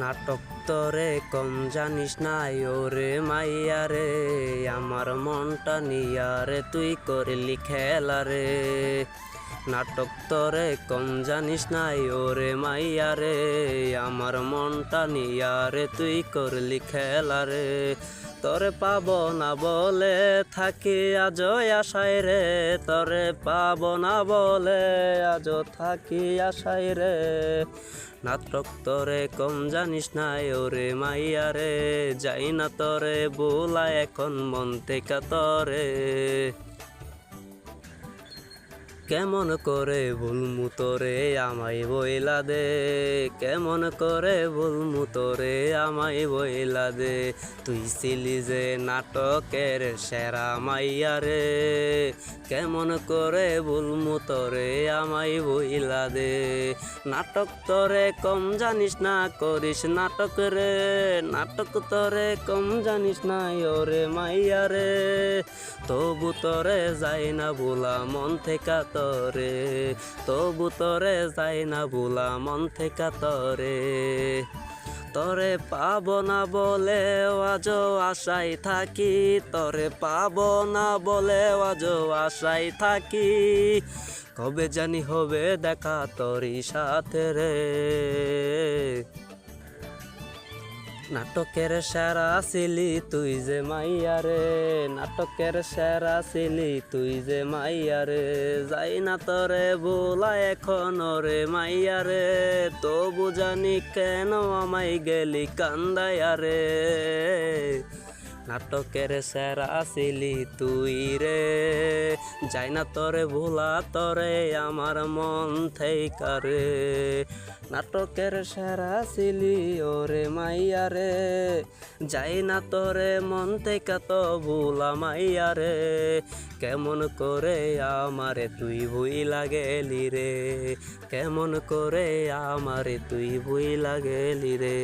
নাটক তরে কম জানিস না ওরে মাইয়া রে, আমার মনটা নিয়া রে তুই করলি খেলা রে। নাটক তরে কম জানিস না ওরে মাইয়া রে, আমার মনটা নিয়া রে তুই করলি খেলা রে। তরে পাব না বলে থাকি আজ আশায় রে, তরে পাব না বলে আজ থাকি আশায় রে। নাটক তরে কম জানিস না ওরে মাইয়া রে, যাই না তরে বোলা এখন মন থেকে তরে। কেমন করে ভুলমু তোরে আমায় বইলা দে, কেমন করে ভুলমু তোরে আমায় বইলা দে। তুই ছিলি যে নাটকের সেরা মাইয়া রে, কেমন করে ভুলমু তোরে আমায় বইলা দে। নাটক তোরে কম জানিস না করিস নাটক রে, নাটক তোরে কম জানিস না ওরে মাইয়া রে। তবু তোরে যাই না ভোলা মন থেকে তরে, তবু তোরে যাই না ভোলা মন থেকে তরে। তরে পাব না বলে আজ আশায় থাকি, তরে পাব না বলে আজ আশায় থাকি। কবে জানি হবে দেখা তোরই সাথে রে। নাটকের সেরা ছিলি তুই যে মাইয়া রে, নাটকের সেরা ছিলি তুই যে মাইয়া রে। যাই না তরে বোলা এখন রে মাইয়া রে, তবু জানি কেন আমায় গেলি কান্দাইয়া রে। নাটকের সেরা ছিলি তুই রে, যাই না তরে ভোলা তরে আমার মন থেইকা রে। নাটকের সেরা ছিলি ওরে মাইয়া রে, যাই না তরে মন থেকে তো ভোলা মাইয়া রে। কেমন করে আমারে তুই ভুইলা গেলি রে, কেমন করে আমারে তুই ভুইলা গেলি রে।